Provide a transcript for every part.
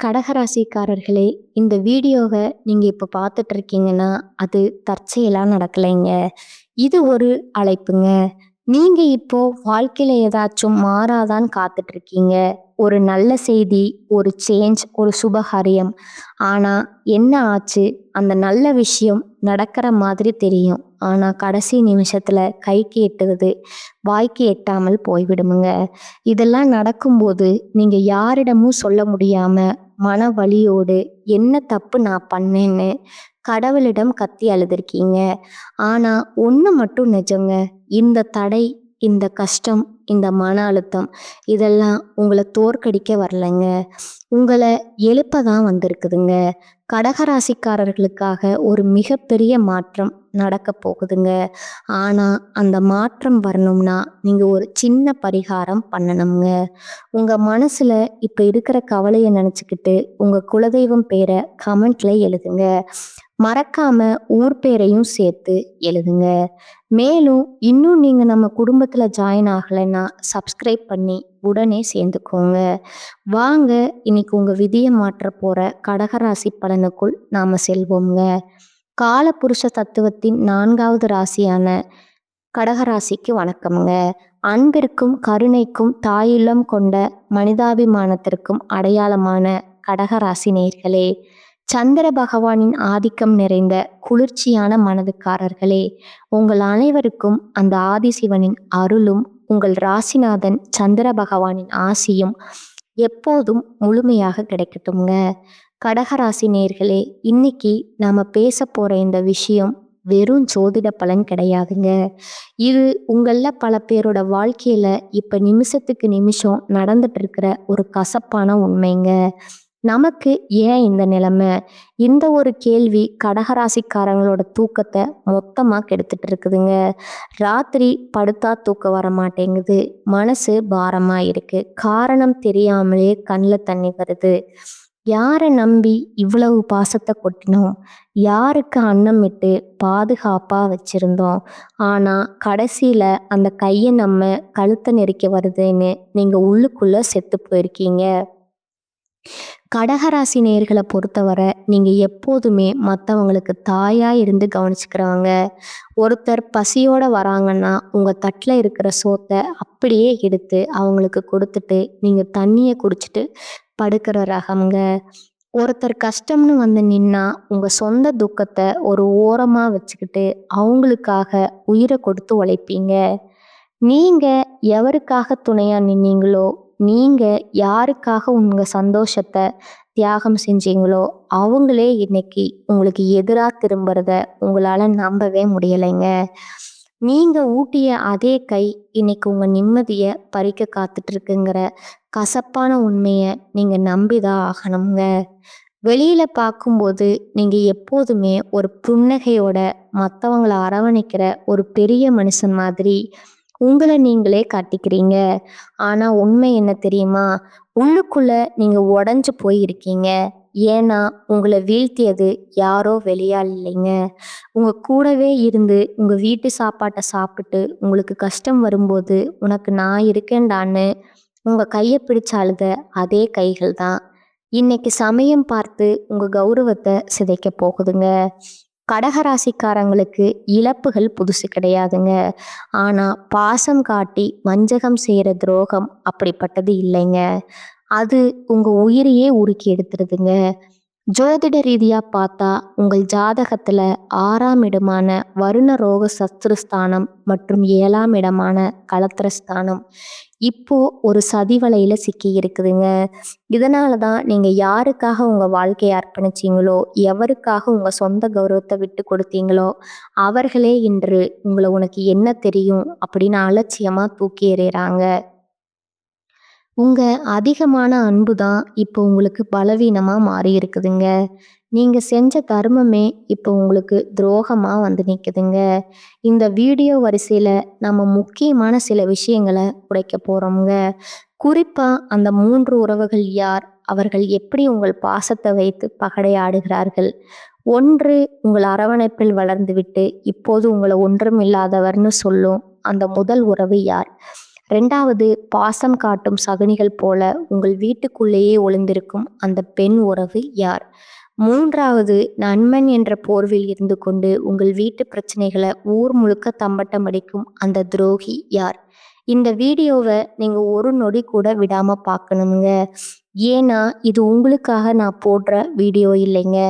கடகராசிக்காரர்களே, இந்த வீடியோவை நீங்க இப்ப பார்த்துட்டு இருக்கீங்கன்னா, அது தற்செயலா நடக்கலைங்க. இது ஒரு அழைப்புங்க. நீங்க இப்போ வாழ்க்கையில ஏதாச்சும் மாறாதான்னு காத்துட்டு இருக்கீங்க. ஒரு நல்ல செய்தி, ஒரு சேஞ்ச், ஒரு சுபகாரியம். ஆனா என்ன ஆச்சு? அந்த நல்ல விஷயம் நடக்கிற மாதிரி தெரியும். ஆனா கடைசி நிமிஷத்துல கைக்கு எட்டுவது, வாய்க்கு எட்டாமல் போய்விடுமுங்க. இதெல்லாம் நடக்கும்போது நீங்க யாரிடமும் சொல்ல முடியாம மன வலியோடு என்ன தப்பு நான் பண்ணேன்னு கடவுளிடம் கத்தி அழுதுருக்கீங்க. ஆனா ஒண்ணு மட்டும் நிஜங்க. இந்த தடை, இந்த கஷ்டம், இந்த மன அழுத்தம் இதெல்லாம் உங்களை தோற்கடிக்க வரலைங்க. உங்களை எழுப்ப தான் வந்திருக்குதுங்க. கடகராசிக்காரர்களுக்காக ஒரு மிகப்பெரிய மாற்றம் நடக்க போகுதுங்க. ஆனா அந்த மாற்றம் வரணும்னா நீங்க ஒரு சின்ன பரிகாரம் பண்ணணுங்க. உங்க மனசுல இப்ப இருக்கிற கவலையை நினைச்சுக்கிட்டு உங்க குலதெய்வம் பேரை கமெண்ட்ல எழுதுங்க. மறக்காம ஊர் பேரையும் சேர்த்து எழுதுங்க. மேலும் இன்னும் நீங்க நம்ம குடும்பத்துல ஜாயின் ஆகலைன்னா சப்ஸ்கிரைப் பண்ணி உடனே சேர்ந்துக்கோங்க. வாங்க இன்னைக்கு உங்க விதியை மாற்ற போற கடகராசி பலனுக்குள் நாம செல்வோங்க. காலபுருஷ தத்துவத்தின் 4வது ராசியான கடகராசிக்கு வணக்கம்ங்க. அன்பிற்கும் கருணைக்கும் தாயுள்ளம் கொண்ட மனிதாபிமானத்திற்கும் அடையாளமான கடகராசி நேயர்களே, சந்திர பகவானின் ஆதிக்கம் நிறைந்த குளிர்ச்சியான மனதுக்காரர்களே, உங்கள் அனைவருக்கும் அந்த ஆதிசிவனின் அருளும் உங்கள் ராசிநாதன் சந்திர பகவானின் ஆசியும் எப்போதும் முழுமையாக கிடைக்கட்டும்ங்க. கடகராசி நேயர்களே, இன்னைக்கு நாம பேச போற இந்த விஷயம் வெறும் ஜோதிட பலன் கிடையாதுங்க. இது உங்கள பல பேரோட வாழ்க்கையில இப்ப நிமிஷத்துக்கு நிமிஷம் நடந்துட்டு இருக்கிற ஒரு கசப்பான உண்மைங்க. நமக்கு ஏன் இந்த நிலைமை? இந்த ஒரு கேள்வி கடகராசிக்காரங்களோட தூக்கத்தை மொத்தமா கெடுத்துட்டு இருக்குதுங்க. ராத்திரி படுத்தா தூக்கம் வர மாட்டேங்குது. மனசு பாரமா இருக்கு. காரணம் தெரியாமலே கண்ணில் தண்ணி வருது. யாரை நம்பி இவ்வளவு பாசத்தை கொட்டினோம்? யாருக்கு அன்னமிட்டு பாதுகாப்பா வச்சிருந்தோம்? ஆனா கடைசியில அந்த கையை நம்ம கழுத்தை நெரிக்க வருதுன்னு நீங்க உள்ளுக்குள்ள செத்து போயிருக்கீங்க. கடகராசி நேயர்களை பொறுத்தவரை நீங்க எப்போதுமே மற்றவங்களுக்கு தாயா இருந்து கவனிச்சுக்கிறவங்க. ஒருத்தர் பசியோட வராங்கன்னா உங்க தட்டில் இருக்கிற சோத்தை அப்படியே எடுத்து அவங்களுக்கு கொடுத்துட்டு நீங்க தண்ணியை குடிச்சிட்டு படுக்கிற ரகம்ங்க. ஒருத்தர் கஷ்டம்னு வந்து நின்னா உங்க சொந்த துக்கத்தை ஒரு ஓரமா வச்சுக்கிட்டு அவங்களுக்காக உயிரை கொடுத்து உழைப்பீங்க. நீங்க எவருக்காக துணையா நின்னீங்களோ, நீங்க யாருக்காக உங்க சந்தோஷத்தை தியாகம் செஞ்சீங்களோ அவங்களே இன்னைக்கு உங்களுக்கு எதிராக திரும்புறத உங்களால நம்பவே முடியலைங்க. நீங்க ஊட்டிய அதே கை இன்னைக்கு உங்க நிம்மதியை பறிக்க காத்துட்டு இருக்குங்கிற கசப்பான உண்மையை நீங்க நம்பிதான் ஆகணுங்க. வெளியில பார்க்கும்போது நீங்க எப்போதுமே ஒரு புன்னகையோட மற்றவங்களை அரவணைக்கிற ஒரு பெரிய மனுஷன் மாதிரி உங்களை நீங்களே காட்டிக்கிறீங்க. ஆனா உண்மை என்ன தெரியுமா? உள்ளுக்குள்ள நீங்க உடைஞ்சு போய் இருக்கீங்க. ஏன்னா உங்களை வீழ்த்தியது யாரோ வெளியால் இல்லைங்க. உங்க கூடவே இருந்து உங்க வீட்டு சாப்பாட்டை சாப்பிட்டு உங்களுக்கு கஷ்டம் வரும்போது உனக்கு நான் இருக்கேன்டான்னு உங்க கையை பிடிச்ச அழுத அதே கைகள் தான் இன்னைக்கு சமயம் பார்த்து உங்க கௌரவத்தை சிதைக்க போகுதுங்க. கடகராசிக்காரங்களுக்கு இழப்புகள் புதுசு கிடையாதுங்க. ஆனா பாசம் காட்டி வஞ்சகம் செய்யற துரோகம் அப்படிப்பட்டது இல்லைங்க. அது உங்க உயிரையே உருக்கி எடுத்துருதுங்க. ஜோதிட ரீதியா பார்த்தா உங்கள் ஜாதகத்துல 6ஆம் இடமான வருண ரோக சத்ருஸ்தானம் மற்றும் 7ஆம் இடமான கலத்திரஸ்தானம் இப்போ ஒரு சதிவலையில சிக்கி இருக்குதுங்க. இதனாலதான் நீங்க யாருக்காக உங்க வாழ்க்கையை அர்ப்பணிச்சீங்களோ, எவருக்காக உங்க சொந்த கௌரவத்தை விட்டு கொடுத்தீங்களோ அவர்களே இன்று உங்களை உனக்கு என்ன தெரியும் அப்படின்னு அலட்சியமா தூக்கி எறியறாங்க. உங்க அதிகமான அன்பு தான் இப்போ உங்களுக்கு பலவீனமா மாறி இருக்குதுங்க. நீங்க செஞ்ச தர்மமே இப்போ உங்களுக்கு துரோகமா வந்து நிக்குதுங்க. இந்த வீடியோ வரிசையில நம்ம முக்கியமான சில விஷயங்களை உடைக்க போறோம்ங்க. குறிப்பா அந்த 3 உறவுகள் யார்? அவர்கள் எப்படி உங்கள் பாசத்தை வைத்து பகடையாடுகிறார்கள்? 1 உங்கள் அரவணைப்பில் வளர்ந்துவிட்டு இப்போது உங்களை ஒன்றும் இல்லாதவர்னு சொல்லும் அந்த முதல் உறவு யார்? 2வது, பாசம் காட்டும் சகுனிகள் போல உங்கள் வீட்டுக்குள்ளேயே ஒளிந்திருக்கும் அந்த பெண் உறவு யார்? 3வது, நண்பன் என்ற போர்வையில் இருந்து கொண்டு உங்கள் வீட்டு பிரச்சனைகளை ஊர் முழுக்க தம்பட்டம் அடிக்கும் அந்த துரோகி யார்? இந்த வீடியோவை நீங்க ஒரு நொடி கூட விடாம பார்க்கணுங்க. ஏன்னா இது உங்களுக்காக நான் போடுற வீடியோ இல்லைங்க.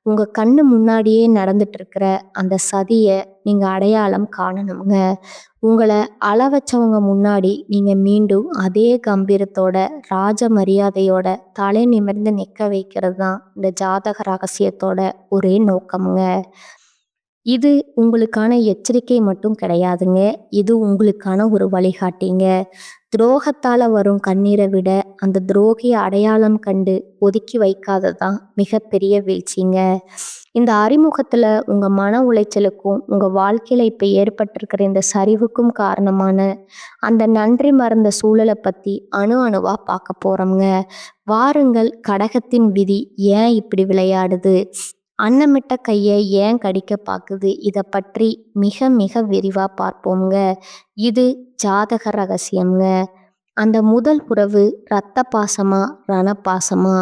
உங்க கண்ணு முன்னாடியே நடந்துட்டு இருக்கிற அந்த சதிய நீங்க அடையாளம் காணணுங்க. உங்கள அழ வச்சவங்க முன்னாடி நீங்க மீண்டும் அதே கம்பீரத்தோட, ராஜ மரியாதையோட தலை நிமிர்ந்து நிற்க வைக்கிறது தான் இந்த ஜாதக ரகசியத்தோட ஒரே நோக்கமுங்க. இது உங்களுக்கான எச்சரிக்கை மட்டும் கிடையாதுங்க. இது உங்களுக்கான ஒரு வழிகாட்டிங்க. துரோகத்தால வரும் கண்ணீரை விட அந்த துரோகிய அடையாளம் கண்டு ஒதுக்கி வைக்காததான் மிகப்பெரிய வீழ்ச்சிங்க. இந்த அறிமுகத்துல உங்க மன உளைச்சலுக்கும் உங்க வாழ்க்கையில இப்ப ஏற்பட்டிருக்கிற இந்த சரிவுக்கும் காரணமான அந்த நன்றி மறந்த சூழலை பத்தி அணு அணுவா பார்க்க போறோம்ங்க. வாருங்கள், கடகத்தின் விதி ஏன் இப்படி விளையாடுது, அன்னமிட்ட கையை ஏன் கடிக்க பார்க்குது, இதை பற்றி மிக மிக விரிவா பார்ப்போம்ங்க. இது ஜாதக ரகசியம்ங்க. அந்த முதல் உறவு இரத்த பாசமா ரணபாசமா?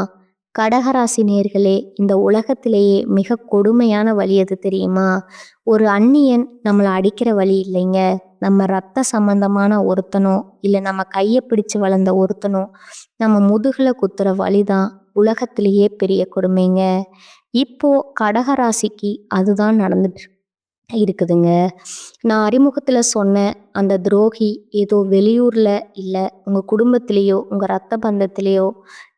கடகராசி நேர்களே, இந்த உலகத்திலேயே மிக கொடுமையான வலி எது தெரியுமா? ஒரு அந்நியன் நம்மளை அடிக்கிற வலி இல்லைங்க. நம்ம ரத்த சம்பந்தமான ஒருத்தனோ இல்லை நம்ம கையை பிடிச்சு வளர்ந்த ஒருத்தனோ நம்ம முதுகுல குத்துற வலிதான் உலகத்திலேயே பெரிய கொடுமைங்க. இப்போ கடகராசிக்கு அதுதான் நடந்துட்டு இருக்குதுங்க. நான் அறிமுகத்துல சொன்ன அந்த துரோகி ஏதோ வெளியூர்ல இல்லை உங்க குடும்பத்திலேயோ உங்க ரத்த பந்தத்திலேயோ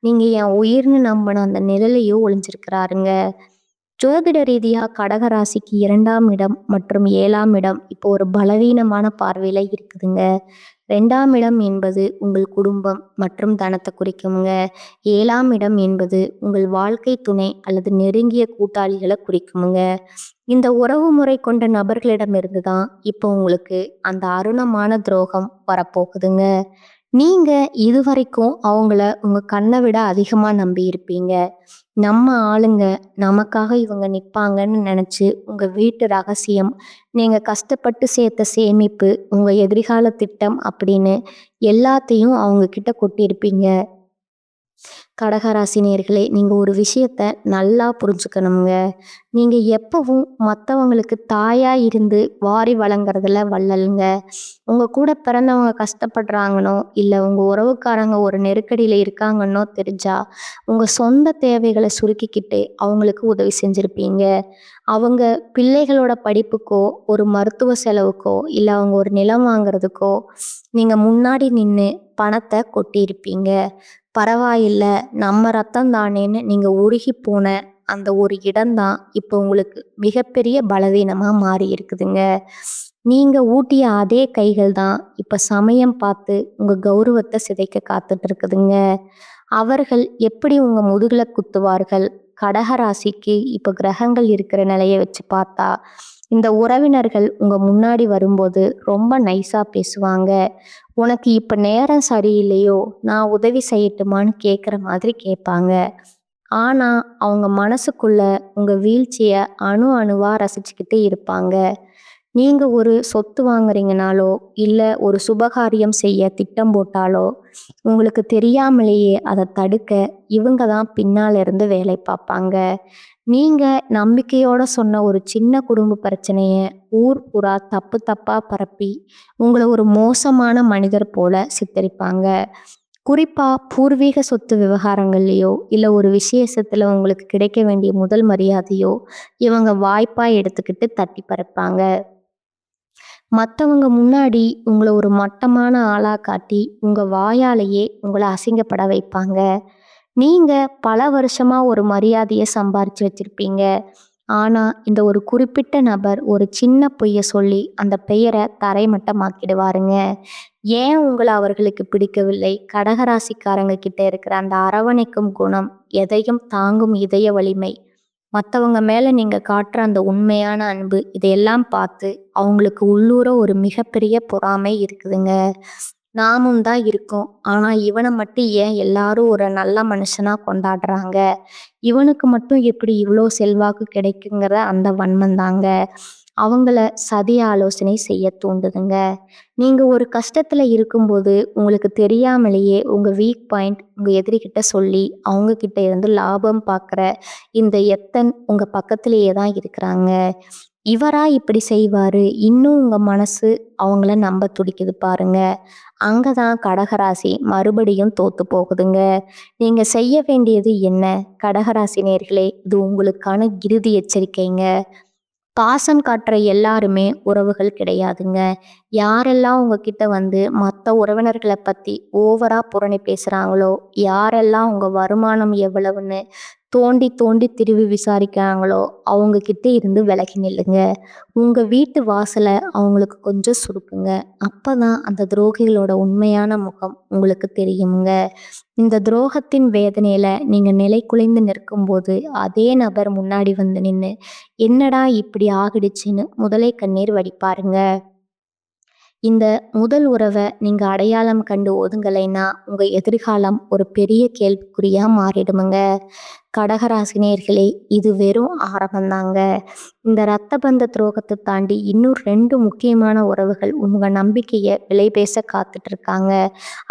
நீங்க என் உயிர்னு நம்பின அந்த நிழலையோ ஒளிஞ்சிருக்கிறாருங்க. ஜோதிட ரீதியா கடகராசிக்கு 2ஆம் இடம் மற்றும் 7ஆம் இடம் இப்போ ஒரு பலவீனமான பார்வையில இருக்குதுங்க. 2ஆம் இடம் என்பது உங்கள் குடும்பம் மற்றும் தனத்தை குறிக்குங்க. 7ஆம் இடம் என்பது உங்கள் வாழ்க்கை துணை அல்லது நெருங்கிய கூட்டாளிகளை குறிக்குமுங்க. இந்த உறவு முறை கொண்ட நபர்களிடமிருந்து தான் இப்போ உங்களுக்கு அந்த அருணமான துரோகம் வரப்போகுதுங்க. நீங்க இதுவரைக்கும் அவங்கள உங்க கண்ணை விட அதிகமா நம்பி இருப்பீங்க. நம்ம ஆளுங்க, நமக்காக இவங்க நிற்பாங்கன்னு நினைச்சு உங்க வீட்டு ரகசியம், நீங்க கஷ்டப்பட்டு சேர்த்த சேமிப்பு, உங்க எதிர்கால திட்டம் அப்படின்னு எல்லாத்தையும் அவங்க கிட்ட கொட்டியிருப்பீங்க. கடகராசி நேயர்களே, நீங்க ஒரு விஷயத்த நல்லா புரிஞ்சுக்கணுங்க. நீங்க எப்பவும் மற்றவங்களுக்கு தாயா இருந்து வாரி வழங்குறதுல வள்ளலுங்க. உங்க கூட பிறந்தவங்க கஷ்டப்படுறாங்கன்னோ இல்லை உங்க உறவுக்காரங்க ஒரு நெருக்கடியில இருக்காங்கன்னோ தெரிஞ்சா உங்க சொந்த தேவைகளை சுருக்கிக்கிட்டு அவங்களுக்கு உதவி செஞ்சிருப்பீங்க. அவங்க பிள்ளைகளோட படிப்புக்கோ ஒரு மருத்துவ செலவுக்கோ இல்லை அவங்க ஒரு நிலம் வாங்குறதுக்கோ நீங்க முன்னாடி நின்று பணத்தை கொட்டியிருப்பீங்க. பரவாயில்ல, நம்ம ரத்தம் தானேன்னு நீங்க உருகி போன அந்த ஒரு இடம்தான் இப்போ உங்களுக்கு மிகப்பெரிய பலவீனமா மாறி இருக்குதுங்க. நீங்க ஊட்டிய அதே கைகள் தான் இப்ப சமயம் பார்த்து உங்க கௌரவத்தை சிதைக்க காத்துட்டு இருக்குதுங்க. அவர்கள் எப்படி உங்க முதுகுல குத்துவார்கள்? கடகராசிக்கு இப்ப கிரகங்கள் இருக்கிற நிலையை வச்சு பார்த்தா இந்த உறவினர்கள் உங்க முன்னாடி வரும்போது ரொம்ப நைஸா பேசுவாங்க. உனக்கு இப்ப நேரம் சரியில்லையோ, நான் உதவி செய்யட்டுமான்னு கேட்குற மாதிரி கேட்பாங்க. ஆனா அவங்க மனசுக்குள்ள உங்க வீழ்ச்சிய அணு அணுவா ரசிச்சுக்கிட்டே இருப்பாங்க. நீங்க ஒரு சொத்து வாங்குறீங்கனாலோ இல்லை ஒரு சுபகாரியம் செய்ய திட்டம் போட்டாலோ உங்களுக்கு தெரியாமலேயே அதை தடுக்க இவங்க தான் பின்னால இருந்து வேலை பார்ப்பாங்க. நீங்க நம்பிக்கையோட சொன்ன ஒரு சின்ன குடும்ப பிரச்சனைய ஊர் புறா தப்பு தப்பா பரப்பி உங்களை ஒரு மோசமான மனிதர் போல சித்தரிப்பாங்க. குறிப்பா பூர்வீக சொத்து விவகாரங்கள்லையோ இல்லை ஒரு விசேஷத்துல உங்களுக்கு கிடைக்க வேண்டிய முதல் மரியாதையோ இவங்க வாய்ப்பா எடுத்துக்கிட்டு தட்டி பறிப்பாங்க. மற்றவங்க முன்னாடி உங்களை ஒரு மட்டமான ஆளா காட்டி உங்க வாயாலேயே உங்களை அசிங்கப்பட வைப்பாங்க. நீங்க பல வருஷமா ஒரு மரியாதையை சம்பாரிச்சு வச்சிருப்பீங்க. ஆனா இந்த ஒரு குறிப்பிட்ட நபர் ஒரு சின்ன பொய்ய சொல்லி அந்த பெயரை தரைமட்டமாக்கிடுவாருங்க. ஏன் உங்களை அவர்களுக்கு பிடிக்கவில்லை? கடகராசிக்காரங்க கிட்ட இருக்கிற அந்த அரவணைக்கும் குணம், எதையும் தாங்கும் இதய வலிமை, மற்றவங்க மேல நீங்க காட்டுற அந்த உண்மையான அன்பு, இதையெல்லாம் பார்த்து அவங்களுக்கு உள்ளூர ஒரு மிகப்பெரிய பொறாமை இருக்குதுங்க. நாமும் தான் இருக்கோம், ஆனா இவனை மட்டும் ஏன் எல்லாரும் ஒரு நல்ல மனுஷனா கொண்டாடுறாங்க, இவனுக்கு மட்டும் எப்படி இவ்வளோ செல்வாக்கு கிடைக்குங்கிற அந்த வன்மம் தாங்க. அவங்கள சதி ஆலோசனை செய்ய தூண்டுதுங்க. நீங்க ஒரு கஷ்டத்துல இருக்கும்போது உங்களுக்கு தெரியாமலேயே உங்க வீக் பாயிண்ட் உங்க எதிரிகிட்ட சொல்லி அவங்க கிட்ட இருந்து லாபம் பார்க்குற இந்த எத்தன் உங்க பக்கத்திலேயே தான் இருக்கிறாங்க. இவரா இப்படி செய்வாரு? இன்னும் உங்க மனசு அவங்கள நம்ப துடிக்குது பாருங்க. அங்க தான் கடகராசி மறுபடியும் தோத்து போகுதுங்க. நீங்க செய்ய வேண்டியது என்ன? கடகராசி நேயர்களே, இது உங்களுக்கான இறுதி எச்சரிக்கைங்க. பாசம் காட்டுற எல்லாருமே உறவுகள் கிடையாதுங்க. யாரெல்லாம் உங்ககிட்ட வந்து மற்ற உறவினர்களை பத்தி ஓவரா புரணி பேசுறாங்களோ, யாரெல்லாம் உங்க வருமானம் எவ்வளவுன்னு தோண்டி தோண்டி திருவி விசாரிக்கிறாங்களோ, அவங்க கிட்ட இருந்து விலகி நில்லுங்க. உங்க வீட்டு வாசல அவங்களுக்கு கொஞ்சம் சுருக்குங்க. அப்பதான் அந்த துரோகிகளோட உண்மையான முகம் உங்களுக்கு தெரியுங்க. இந்த துரோகத்தின் வேதனையில நீங்க நிலை குலைந்து நிற்கும்போது, அதே நபர் முன்னாடி வந்து நின்னு, என்னடா இப்படி ஆகிடுச்சுன்னு முதலை கண்ணீர் வடிப்பாருங்க. இந்த முதல் உறவ நீங்க அடையாளம் கண்டு ஒதுங்கலைன்னா, உங்க எதிர்காலம் ஒரு பெரிய கேள்விக்குறியா மாறிடுமுங்க. கடகராசி நேயர்களே, இது வெறும் ஆரம்பம்தாங்க. இந்த ரத்த பந்த துரோகத்தை தாண்டி இன்னும் 2 முக்கியமான உறவுகள் உங்க நம்பிக்கைய விலை பேச காத்துட்டு இருக்காங்க.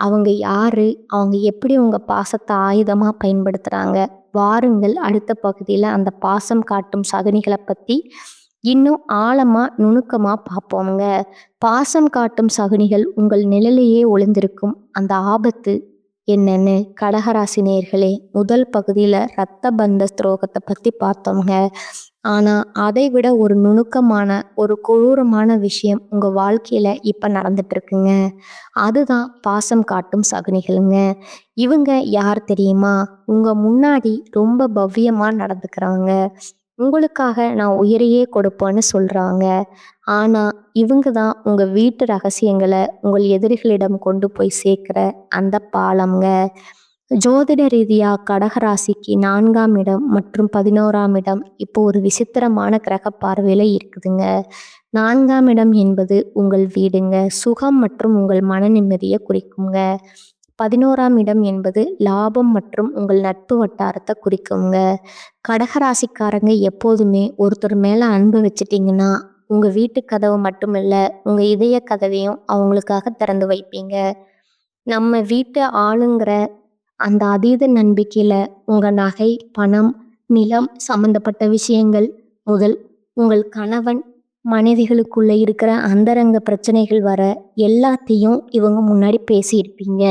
அவங்க யாரு? அவங்க எப்படி உங்க பாசத்தை ஆயுதமா பயன்படுத்துறாங்க? வாருங்கள், அடுத்த பகுதியில அந்த பாசம் காட்டும் சகுனிகளை பத்தி இன்னும் ஆழமா நுணுக்கமா பார்ப்போங்க. பாசம் காட்டும் சகுனிகள் உங்கள் நிழலிலேயே ஒளிந்திருக்கும் அந்த ஆபத்து என்னன்னு கடகராசி நேயர்களே, முதல் பகுதியில ரத்த பந்த துரோகத்தை பத்தி பார்த்தோங்க. ஆனா அதை விட ஒரு நுணுக்கமான ஒரு கொடூரமான விஷயம் உங்க வாழ்க்கையில இப்ப நடந்துட்டு இருக்குங்க. அதுதான் பாசம் காட்டும் சகுனிகளுங்க. இவங்க யார் தெரியுமா? உங்க முன்னாடி ரொம்ப பவ்யமா நடந்துக்கிறவங்க. உங்களுக்காக நான் உயிரையே கொடுப்பேன்னு சொல்றாங்க. ஆனா இவங்க தான் உங்க வீட்டு ரகசியங்களை உங்கள் எதிரிகளிடம் கொண்டு போய் சேர்க்கிற அந்த பாலம்ங்க. ஜோதிட ரீதியா கடகராசிக்கு 4ஆம் இடம் மற்றும் 11ஆம் இடம் இப்போ ஒரு விசித்திரமான கிரக பார்வையில இருக்குதுங்க. 4ஆம் இடம் என்பது உங்கள் வீடுங்க, சுகம் மற்றும் உங்கள் மன நிம்மதியை குறிக்குங்க. 11ஆம் இடம் என்பது லாபம் மற்றும் உங்கள் நட்பு வட்டாரத்தை குறிக்குங்க. கடகராசிக்காரங்க எப்போதுமே ஒருத்தர் மேல அன்பு வச்சிட்டிங்கன்னா, உங்க வீட்டு கதவு மட்டுமில்ல, உங்க இதய கதவையும் அவங்களுக்காக திறந்து வைப்பீங்க. நம்ம வீட்டு ஆளுங்கிற அந்த அதீத நம்பிக்கையில உங்க நகை, பணம், நிலம் சம்பந்தப்பட்ட விஷயங்கள் முதல் உங்கள் கணவன், மனைவிகளுக்குள்ள இருக்கிற அந்தரங்க பிரச்சனைகள் வர எல்லாத்தையும் இவங்க முன்னாடி பேசியிருப்பீங்க.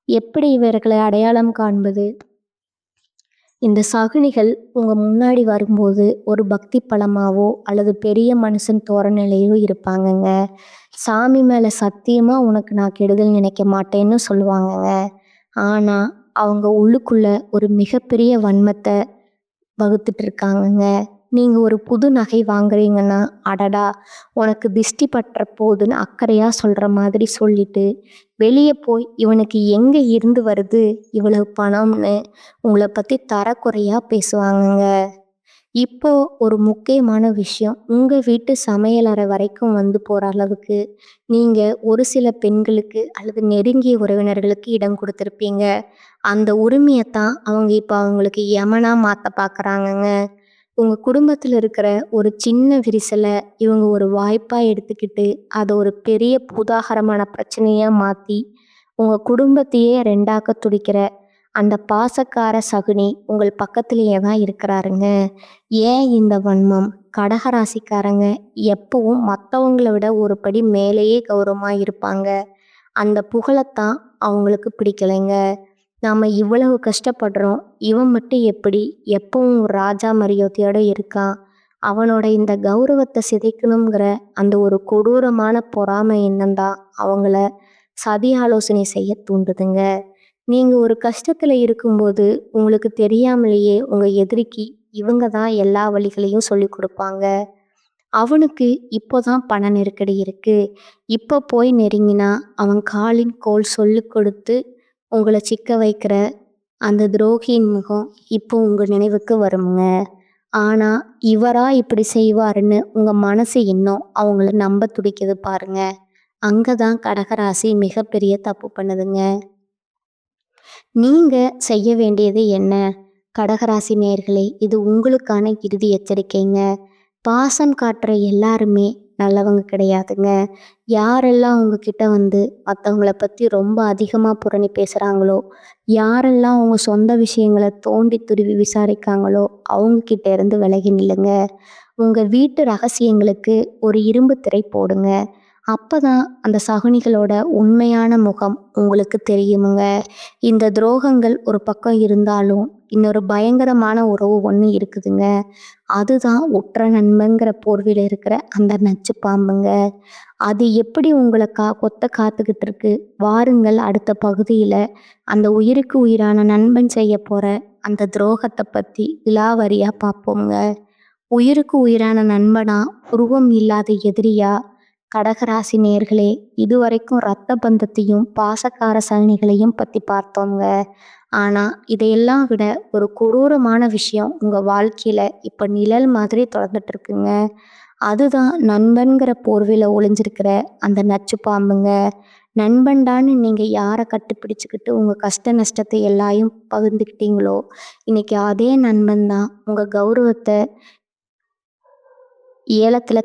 எப்படி இவர்களை அடையாளம் காண்பது? இந்த சகுனிகள் உங்க முன்னாடி வரும்போது ஒரு பக்தி பழமாவோ அல்லது பெரிய மனுஷன் தோரணையிலையோ இருப்பாங்கங்க. சாமி மேல சத்தியமா உனக்கு நான் கெடுதல் நினைக்க மாட்டேன்னு சொல்லுவாங்கங்க. ஆனா அவங்க உள்ளுக்குள்ள ஒரு மிகப்பெரிய வன்மத்தை வகுத்துட்டு இருக்காங்கங்க. நீங்க ஒரு புது நகை வாங்குறீங்கன்னா, அடடா உனக்கு திஷ்டி பற்ற போதுன்னு அக்கறையா சொல்ற மாதிரி சொல்லிட்டு, வெளியே போய் இவனுக்கு எங்க இருந்து வருது இவ்வளவு பணம்னு உங்களை பத்தி தரக்குறையா பேசுவாங்கங்க. இப்போ ஒரு முக்கியமான விஷயம், உங்க வீட்டு சமையலறை வரைக்கும் வந்து போற அளவுக்கு நீங்க ஒரு சில பெண்களுக்கு அல்லது நெருங்கிய உறவினர்களுக்கு இடம் கொடுத்துருப்பீங்க. அந்த உரிமையத்தான் அவங்க இப்போ அவங்களுக்கு யமனா மாத்த பார்க்குறாங்கங்க. உங்க குடும்பத்தில் இருக்கிற ஒரு சின்ன விரிசலை இவங்க ஒரு வாய்ப்பா எடுத்துக்கிட்டு அதை ஒரு பெரிய பூதாகரமான பிரச்சனையா மாத்தி உங்க குடும்பத்தையே ரெண்டாக்க துடிக்கிற அந்த பாசக்கார சகுனி உங்கள் பக்கத்திலேயே தான் இருக்கிறாருங்க. ஏன் இந்த வன்மம்? கடகராசிக்காரங்க எப்பவும் மற்றவங்கள விட ஒரு படி மேலேயே கௌரவமா இருப்பாங்க. அந்த புகழைத்தான் அவங்களுக்கு பிடிக்கலைங்க. நாம இவ்வளவு கஷ்டப்படுறோம், இவன் மட்டும் எப்படி எப்பவும் ஒரு ராஜா மரியாதையோட இருக்கான்? அவனோட இந்த கௌரவத்தை சிதைக்கணுங்கிற அந்த ஒரு கொடூரமான பொறாமை எண்ணம் தான் அவங்கள சதி ஆலோசனை செய்ய தூண்டுதுங்க. நீங்க ஒரு கஷ்டத்துல இருக்கும்போது உங்களுக்கு தெரியாமலேயே உங்க எதிரிக்கு இவங்க தான் எல்லா வழிகளையும் சொல்லி கொடுப்பாங்க. அவனுக்கு இப்போதான் பண நெருக்கடி இருக்கு. இப்போ போய் நெருங்கினா அவன் காலின் கோல் சொல்லி கொடுத்து உங்களை சிக்க வைக்கிற அந்த துரோகியின் முகம் இப்போ உங்க நினைவுக்கு வருங்க. ஆனா இவரா இப்படி செய்வாருன்னு உங்க மனசு இன்னும் அவங்கள நம்ப துடிக்குது பாருங்க. அங்கதான் கடகராசி மிகப்பெரிய தப்பு பண்ணுதுங்க. நீங்க செய்ய வேண்டியது என்ன? கடகராசி நேயர்களே, இது உங்களுக்கான இறுதி எச்சரிக்கைங்க. பாசம் காட்டுற எல்லாருமே நல்லவங்க கிடையாதுங்க. யாரெல்லாம் உங்ககிட்ட வந்து மத்தவங்கள பத்தி ரொம்ப அதிகமா புரணி பேசுறாங்களோ, யாரெல்லாம் உங்க சொந்த விஷயங்கள தோண்டி துருவி விசாரிக்காங்களோ, அவங்க கிட்ட இருந்து விலகி நில்லுங்க. உங்க வீட்டு ரகசியங்களுக்கு ஒரு இரும்பு திரை போடுங்க. அப்பதான் அந்த சகுனிகளோட உண்மையான முகம் உங்களுக்கு தெரியுமுங்க. இந்த துரோகங்கள் ஒரு பக்கம் இருந்தாலும், இன்னொரு பயங்கரமான உறவு ஒண்ணு இருக்குதுங்க. அதுதான் உற்ற நண்பன்ங்கிற போர்வையில இருக்கிற அந்த நச்சு பாம்புங்க. அது எப்படி உங்கள கொத்த காத்துக்கிட்டு இருக்கு. வாருங்கள் அடுத்த பகுதியில அந்த உயிருக்கு உயிரான நண்பன் செய்யப் போற அந்த துரோகத்த பத்தி விலாவரியா பார்ப்போங்க. உயிருக்கு உயிரான நண்பனா, உருவம் இல்லாத எதிரியா? கடகராசி நேயர்களே, இதுவரைக்கும் ரத்த பந்தத்தையும், பாசக்கார சலனிகளையும் பத்தி பார்த்தோங்க. ஆனா, இதையெல்லாம் விட ஒரு கொடூரமான விஷயம் உங்க வாழ்க்கையில இப்ப நிழல் மாதிரி தொடர்ந்துட்டு இருக்குங்க. அதுதான் நண்பன்கிற போர்வையில ஒளிஞ்சிருக்கிற அந்த நச்சு பாம்புங்க. நண்பன்டான்னு நீங்க யார கட்டிப்பிடிச்சுக்கிட்டு உங்க கஷ்ட நஷ்டத்தை எல்லாயும் பகிர்ந்துக்கிட்டீங்களோ, இன்னைக்கு அதே நண்பன் தான் உங்க கௌரவத்த இழக்கல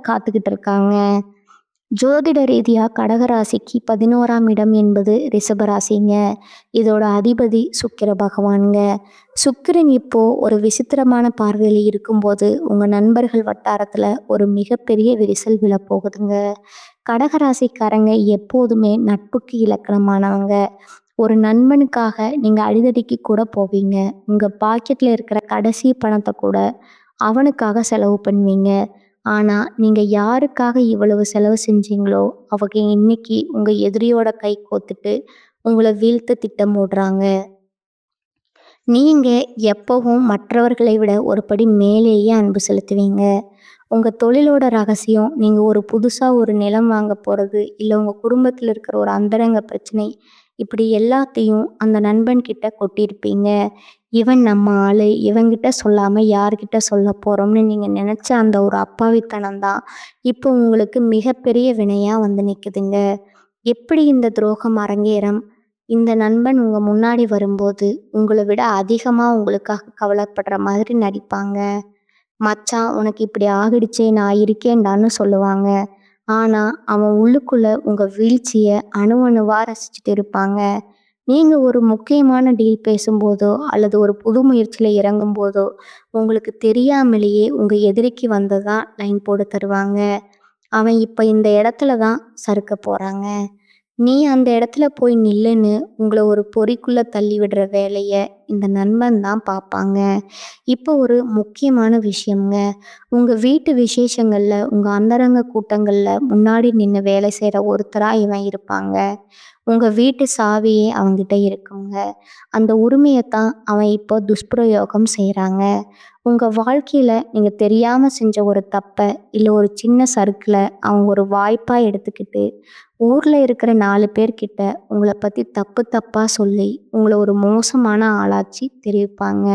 காத்துக்கிட்டு இருக்காங்க. ஜோதிட ரீதியா கடகராசிக்கு 11ஆம் இடம் என்பது ரிஷபராசிங்க. இதோட அதிபதி சுக்கிர பகவானுங்க. சுக்கிரன் இப்போ ஒரு விசித்திரமான பார்வையில் இருக்கும்போது உங்க நண்பர்கள் வட்டாரத்துல ஒரு மிகப்பெரிய விரிசல் விழப்போகுதுங்க. கடகராசிக்காரங்க எப்போதுமே நட்புக்கு இலக்கணமானவங்க. ஒரு நண்பனுக்காக நீங்க அடிதடிக்கு கூட போவீங்க. உங்க பாக்கெட்ல இருக்கிற கடைசி பணத்தை கூட அவனுக்காக செலவு பண்ணுவீங்க. ஆனா, நீங்க யாருக்காக இவ்வளவு செலவு செஞ்சீங்களோ, அவங்க இன்னைக்கு உங்க எதிரியோட கை கோத்துட்டு உங்கள வீழ்த்த திட்டம் போடுறாங்க. நீங்க எப்பவும் மற்றவர்களை விட ஒரு படி மேலேயே அன்பு செலுத்துவீங்க. உங்க தொழிலோட ரகசியம், நீங்க புதுசா ஒரு நிலம் வாங்க போறது, இல்ல உங்க குடும்பத்துல இருக்கிற ஒரு அந்தரங்க பிரச்சனை, இப்படி எல்லாத்தையும் அந்த நண்பன் கிட்ட கொட்டியிருப்பீங்க. இவன் நம்ம ஆளு, இவன்கிட்ட சொல்லாம யார்கிட்ட சொல்ல போறோம்னு நீங்க நினைச்ச அந்த ஒரு அப்பாவித்தனம் தான் இப்போ உங்களுக்கு மிகப்பெரிய வினையா வந்து நிக்குதுங்க. எப்படி இந்த துரோகம் அரங்கேறும்? இந்த நண்பன் உங்க முன்னாடி வரும்போது உங்களை விட அதிகமா உங்களுக்காக கவலைப்படுற மாதிரி நடிப்பாங்க. மச்சான் உனக்கு இப்படி ஆகிடுச்சே நான் இருக்கேன்டான்னு சொல்லுவாங்க. ஆனா அவன் உள்ளுக்குள்ள உங்க வீழ்ச்சிய அணு அணுவா ரசிச்சுட்டு இருப்பாங்க. நீங்க ஒரு முக்கியமான டீல் பேசும்போதோ அல்லது ஒரு புது முயற்சியில இறங்கும் போதோ உங்களுக்கு தெரியாமலேயே உங்க எதிரிக்கு வந்ததா லைன் போட்டு தருவாங்க. அவன் இப்ப இந்த இடத்துல தான் சறுக்க போறாங்க. நீ அந்த இடத்துல போய் நில்லுன்னு உங்களை ஒரு பொறிக்குள்ள தள்ளி விடுற வேலைய இந்த நண்பன் தான் பார்ப்பாங்க. இப்போ ஒரு முக்கியமான விஷயம்ங்க. உங்க வீட்டு விசேஷங்கள்ல, உங்க அந்தரங்க கூட்டங்கள்ல முன்னாடி நின்று வேலை செய்கிற ஒருத்தரா இவன் இருப்பாங்க. உங்க வீட்டு சாவியே அவன்கிட்ட இருக்குங்க. அந்த உரிமையத்தான் அவன் இப்போ துஷ்பிரயோகம் செய்கிறாங்க. உங்க வாழ்க்கையில நீங்க தெரியாம செஞ்ச ஒரு தப்ப, இல்ல ஒரு சின்ன சறுக்கல அவன் ஒரு வாய்ப்பா எடுத்துக்கிட்டு ஊர்ல இருக்கிற 4 பேர்கிட்ட உங்களை பத்தி தப்பு தப்பா சொல்லி உங்களை ஒரு மோசமான ஆளாச்சி தெரிவிப்பாங்க.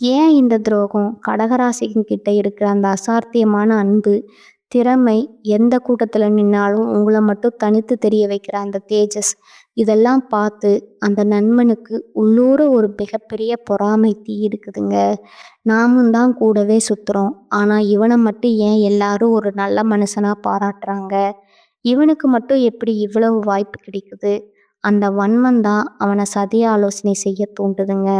ஏன் இந்த துரோகம்? கடகராசிங்க கிட்ட இருக்கிற அந்த அசாத்தியமான அன்பு, திறமை, எந்த கூட்டத்துல நின்னாலும் உங்களை மட்டும் தனித்து தெரிய வைக்கிற அந்த தேஜஸ், இதெல்லாம் பார்த்து அந்த நண்பனுக்கு உள்ளூர ஒரு மிகப்பெரிய பொறாமை தீ இருக்குதுங்க. நாமும் தான் கூடவே சுத்துறோம். ஆனா இவனை மட்டும் ஏன் எல்லாரும் ஒரு நல்ல மனுஷனா பாராட்டுறாங்க? இவனுக்கு மட்டும் எப்படி இவ்வளவு வாய்ப்பு கிடைக்குது? அந்த வன்மம் தான் அவனை சதி ஆலோசனை செய்ய தூண்டுதுங்க.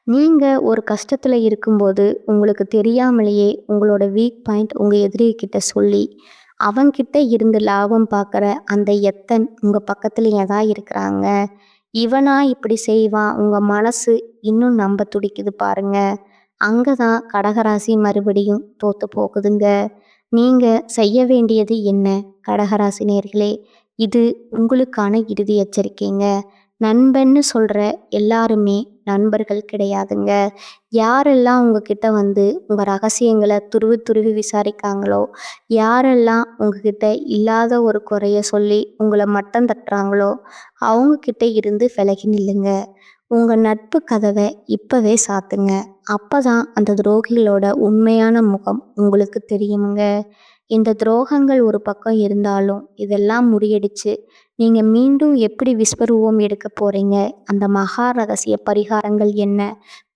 நீங்க ஒரு கஷ்டத்துல இருக்கும்போது உங்களுக்கு தெரியாமலேயே உங்களோட வீக் பாயிண்ட் உங்க எதிரிகிட்ட சொல்லி அவன்கிட்ட இருந்து லாபம் பார்க்குற அந்த எத்தன் உங்க பக்கத்துலயே தான் இருக்கிறாங்க. இவனா இப்படி செய்வான் உங்க மனசு இன்னும் நம்ப துடிக்குது பாருங்க. அங்கதான் கடகராசி மறுபடியும் தோத்து போகுதுங்க. நீங்க செய்ய வேண்டியது என்ன? கடகராசி நேயர்களே, இது உங்களுக்கான இறுதி எச்சரிக்கைங்க. நண்பன்னு சொல்ற எல்லாருமே நண்பர்கள் கிடையாதுங்க. யாரெல்லாம் உங்ககிட்ட வந்து உங்க ரகசியங்களை துருவி துருவி விசாரிக்காங்களோ, யாரெல்லாம் உங்ககிட்ட இல்லாத ஒரு குறைய சொல்லி உங்களை மட்டம் தட்டுறாங்களோ, அவங்க கிட்ட இருந்து விலகி நில்லுங்க. உங்க நட்பு கதவை இப்பவே சாத்துங்க. அப்பதான் அந்த துரோகிகளோட உண்மையான முகம் உங்களுக்கு தெரியுங்க. இந்த துரோகங்கள் ஒரு பக்கம் இருந்தாலும் இதெல்லாம் முறியடிச்சு நீங்க மீண்டும் எப்படி விஸ்வரூபம் எடுக்க போறீங்க? அந்த மகா ரகசிய பரிகாரங்கள் என்ன?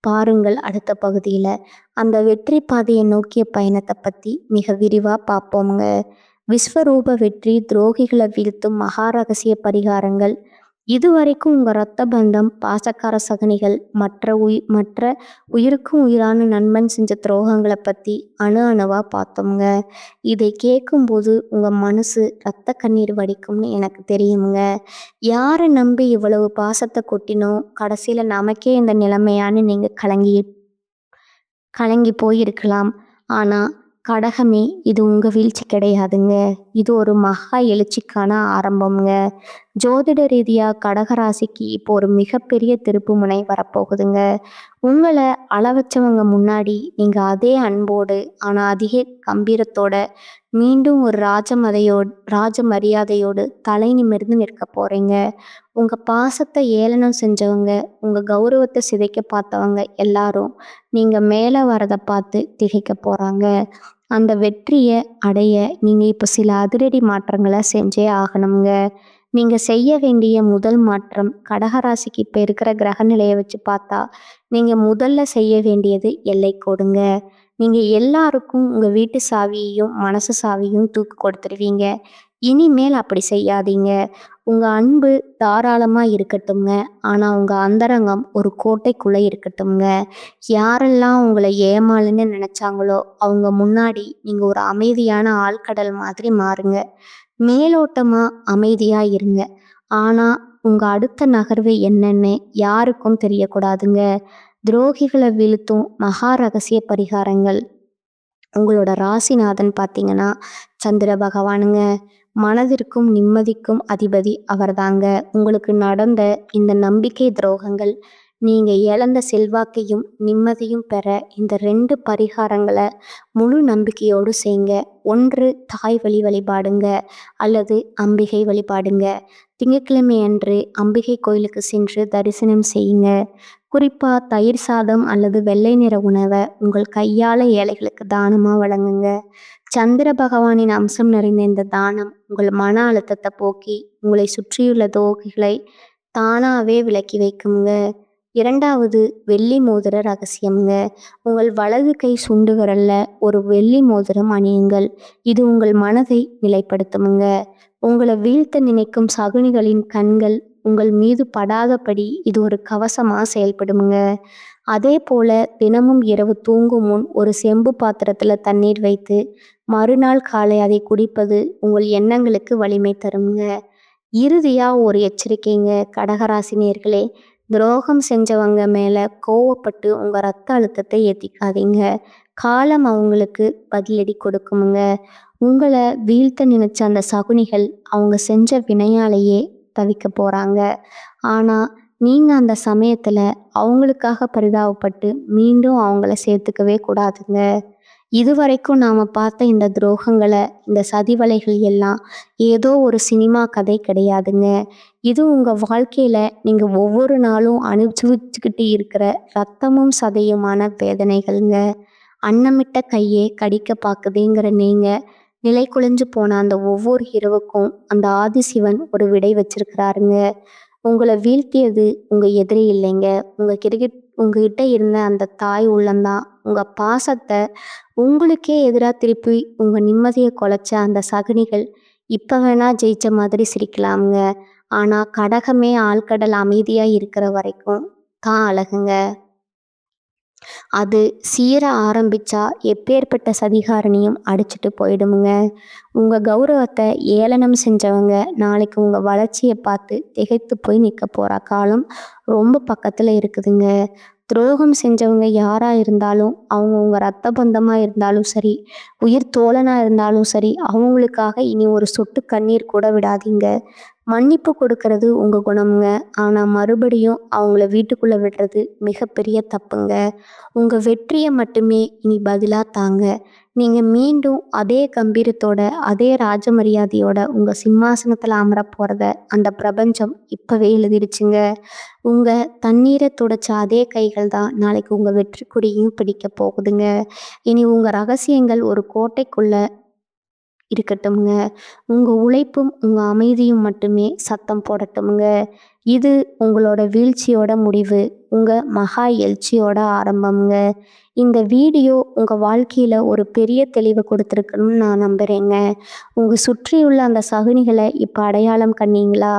பாருங்கள் அடுத்த பகுதியில். அந்த வெற்றி பாதையை நோக்கிய பயணத்தை பற்றி மிக விரிவாக பார்ப்போங்க. விஸ்வரூப வெற்றி, துரோகிகளை வீழ்த்தும் மகா ரகசிய பரிகாரங்கள். இதுவரைக்கும் உங்கள் இரத்த பந்தம், பாசக்கார சகனிகள், மற்ற உயிருக்கும் உயிரான நண்பன் செஞ்ச துரோகங்களை பற்றி அணு அணுவாக பார்த்தோங்க. இதை கேட்கும்போது உங்கள் மனசு இரத்த கண்ணீர் வடிக்கும்னு எனக்கு தெரியுங்க. யாரை நம்பி இவ்வளவு பாசத்தை கொட்டினோம், கடைசியில் நமக்கே இந்த நிலைமையான்னு நீங்கள் கலங்கி போயிருக்கலாம். ஆனால் கடகமே, இது உங்கள் வீழ்ச்சி கிடையாதுங்க. இது ஒரு மகா எழுச்சிக்கான ஆரம்பம்ங்க. ஜோதிட ரீதியாக கடகராசிக்கு இப்போ ஒரு மிகப்பெரிய திருப்பு முனை வரப்போகுதுங்க. உங்களை அளவச்சவங்க முன்னாடி நீங்கள் அதே அன்போடு, ஆனால் அதிக கம்பீரத்தோட, மீண்டும் ஒரு ராஜ மரியாதையோடு தலை நிமிர்ந்து நிற்க போகிறீங்க. உங்கள் பாசத்தை ஏளனம் செஞ்சவங்க, உங்கள் கௌரவத்தை சிதைக்க பார்த்தவங்க எல்லாரும் நீங்கள் மேலே வரதை பார்த்து திகைக்க போகிறாங்க. அந்த வெற்றியை அடைய நீங்கள் இப்போ சில அதிரடி மாற்றங்களை செஞ்சே ஆகணுங்க. நீங்கள் செய்ய வேண்டிய முதல் மாற்றம், கடகராசிக்கு இப்போ இருக்கிற கிரக நிலையை வச்சு பார்த்தா நீங்கள் முதல்ல செய்ய வேண்டியது எல்லை கோடுங்க. நீங்கள் எல்லாருக்கும் உங்கள் வீட்டு சாவியையும் மனசு சாவியும் தூக்கி கொடுத்துருவீங்க. இனிமேல் அப்படி செய்யாதீங்க. உங்கள் அன்பு தாராளமாக இருக்கட்டும்ங்க. ஆனால் உங்கள் அந்தரங்கம் ஒரு கோட்டைக்குள்ளே இருக்கட்டும்ங்க. யாரெல்லாம் உங்களை ஏமாளுன்னு நினச்சாங்களோ அவங்க முன்னாடி நீங்கள் ஒரு அமைதியான ஆழ்கடல் மாதிரி மாறுங்க. மேலோட்டமாக அமைதியாக இருங்க. ஆனால் உங்கள் அடுத்த நகர்வு என்னன்னு யாருக்கும் தெரியக்கூடாதுங்க. துரோகிகளை வீழ்த்தும் மகா ரகசிய பரிகாரங்கள். உங்களோட ராசிநாதன் பார்த்தீங்கன்னா சந்திர பகவானுங்க. மனதிற்கும் நிம்மதிக்கும் அதிபதி அவர்தாங்க. உங்களுக்கு நடந்த இந்த நம்பிக்கை துரோகங்கள், நீங்கள் இழந்த செல்வாக்கையும் நிம்மதியும் பெற இந்த 2 பரிகாரங்களை முழு நம்பிக்கையோடு செய்யுங்க. ஒன்று தாய் வழி வழிபாடுங்க, அல்லது அம்பிகை வழிபாடுங்க. திங்கட்கிழமை அன்று அம்பிகை கோயிலுக்கு சென்று தரிசனம் செய்யுங்க. குறிப்பாக தயிர் சாதம் அல்லது வெள்ளை நிற உணவை உங்கள் கையால் ஏழைகளுக்கு தானமாக வழங்குங்க. சந்திர பகவானின் அம்சம் நிறைந்த இந்த தானம் உங்கள் மன அழுத்தத்தை போக்கி உங்களை சுற்றியுள்ள தோகைகளை தானாகவே விலக்கி வைக்குங்க. 2வது வெள்ளி மோதிர ரகசியம்ங்க. உங்கள் வலது கை சுண்டு விரல்ல ஒரு வெள்ளி மோதிரம் அணியுங்கள். இது உங்கள் மனதை நிலைப்படுத்துமுங்க. உங்களை வீழ்த்த நினைக்கும் சகுனிகளின் கண்கள் உங்கள் மீது படாதபடி இது ஒரு கவசமாக செயல்படுமுங்க. அதே போல தினமும் இரவு தூங்கும் முன் ஒரு செம்பு பாத்திரத்தில் தண்ணீர் வைத்து மறுநாள் காலை அதை குடிப்பது உங்கள் எண்ணங்களுக்கு வலிமை தருங்க. இறுதியாக ஒரு எச்சரிக்கைங்க கடகராசினியர்களே, துரோகம் செஞ்சவங்க மேலே கோவப்பட்டு உங்கள் ரத்த அழுத்தத்தை ஏற்றிக்காதீங்க. காலம் அவங்களுக்கு பதிலடி கொடுக்குமுங்க. உங்களை வீழ்த்த நினைச்ச அந்த சகுனிகள் அவங்க செஞ்ச வினையாலேயே தவிக்க போகிறாங்க. ஆனால் நீங்கள் அந்த சமயத்தில் அவங்களுக்காக பரிதாபப்பட்டு மீண்டும் அவங்கள சேர்த்துக்கவே கூடாதுங்க. இதுவரைக்கும் நாம் பார்த்த இந்த துரோகங்களை, இந்த சதிவலைகள் எல்லாம் ஏதோ ஒரு சினிமா கதை கிடையாதுங்க. இது உங்கள் வாழ்க்கையில் நீங்கள் ஒவ்வொரு நாளும் அனுபவிச்சுக்கிட்டு இருக்கிற ரத்தமும் சதையுமான வேதனைகள்ங்க. அன்னமிட்ட கையே கடிக்க பார்க்குதுங்கிற நீங்கள் நிலை குலைஞ்சு போன அந்த ஒவ்வொரு இரவுக்கும் அந்த ஆதிசிவன் ஒரு விடை வச்சிருக்கிறாருங்க. உங்களை வீழ்த்தியது உங்கள் எதிரி இல்லைங்க, உங்ககிட்ட இருந்த அந்த தாய் உள்ளம்தான். உங்கள் பாசத்தை உங்களுக்கே எதிராக திருப்பி உங்கள் நிம்மதியை குலைச்ச அந்த சகுனிகள் இப்போ வேணா ஜெயிச்ச மாதிரி சிரிக்கலாமுங்க. ஆனால் கடகமே ஆழ்கடல் அமைதியாக இருக்கிற வரைக்கும் தான் அழகுங்க. அது சீர ஆரம்பிச்சா எப்பேற்பட்ட சதிகாரணியும் அடிச்சுட்டு போயிடுமுங்க. உங்கள் கௌரவத்தை ஏளனம் செஞ்சவங்க நாளைக்கு உங்கள் வளர்ச்சியை பார்த்து திகைத்து போய் நிற்க போகிற காலம் ரொம்ப பக்கத்தில் இருக்குதுங்க. துரோகம் செஞ்சவங்க யாராக இருந்தாலும், அவங்க உங்கள் ரத்த பந்தமாக இருந்தாலும் சரி, உயிர் தோழனாக இருந்தாலும் சரி, அவங்களுக்காக இனி ஒரு சொட்டு கண்ணீர் கூட விடாதீங்க. மன்னிப்பு கொடுக்கறது உங்கள் குணமுங்க. ஆனால் மறுபடியும் அவங்கள வீட்டுக்குள்ளே விடுறது மிகப்பெரிய தப்புங்க. உங்கள் வெற்றியை மட்டுமே இனி பதிலாக தாங்க. நீங்கள் மீண்டும் அதே கம்பீரத்தோட, அதே ராஜ மரியாதையோட உங்கள் சிம்மாசனத்தில் அமர போகிறத அந்த பிரபஞ்சம் இப்போவே எழுதிடுச்சுங்க. உங்கள் தண்ணீரை துடைச்ச அதே கைகள் தான் நாளைக்கு உங்கள் வெற்றி கொடியும் பிடிக்க போகுதுங்க. இனி உங்கள் ரகசியங்கள் ஒரு கோட்டைக்குள்ள இருக்கட்டும்ங்க. உங்கள் உழைப்பும் உங்கள் அமைதியும் மட்டுமே சத்தம் போடட்டும்ங்க. இது உங்களோட வீழ்ச்சியோட முடிவு, உங்கள் மகா எழுச்சியோட ஆரம்பம்ங்க. இந்த வீடியோ உங்கள் வாழ்க்கையில் ஒரு பெரிய தெளிவை கொடுத்துருக்குன்னு நான் நம்புகிறேங்க. உங்கள் சுற்றியுள்ள அந்த சகுனிகளை இப்போ அடையாளம் கண்டீங்களா?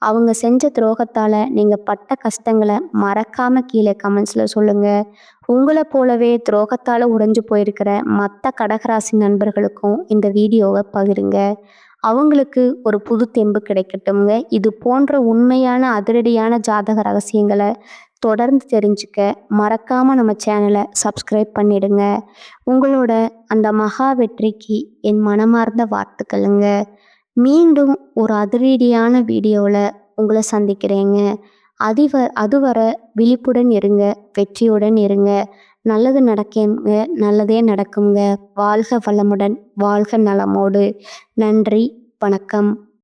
அவங்க செஞ்ச துரோகத்தால் நீங்கள் பட்ட கஷ்டங்களை மறக்காமல் கீழே கமெண்ட்ஸில் சொல்லுங்கள். உங்களை போலவே துரோகத்தால் உடைஞ்சு போயிருக்கிற மற்ற கடகராசி நண்பர்களுக்கும் இந்த வீடியோவை பகிருங்க. அவங்களுக்கு ஒரு புது தெம்பு கிடைக்கட்டும்ங்க. இது போன்ற உண்மையான அதிரடியான ஜாதக ரகசியங்களை தொடர்ந்து தெரிஞ்சுக்க மறக்காமல் நம்ம சேனலை சப்ஸ்கிரைப் பண்ணிடுங்க. உங்களோட அந்த மகா வெற்றிக்கு என் மனமார்ந்த வாழ்த்துக்களுங்க. மீண்டும் ஒரு அதிரடியான வீடியோவில் உங்களை சந்திக்கிறேங்க. அதுவரை விழிப்புடன் இருங்க, வெற்றியுடன் இருங்க. நல்லது நடக்குங்க, நல்லதே நடக்குங்க. வாழ்க வளமுடன், வாழ்க நலமோடு. நன்றி, வணக்கம்.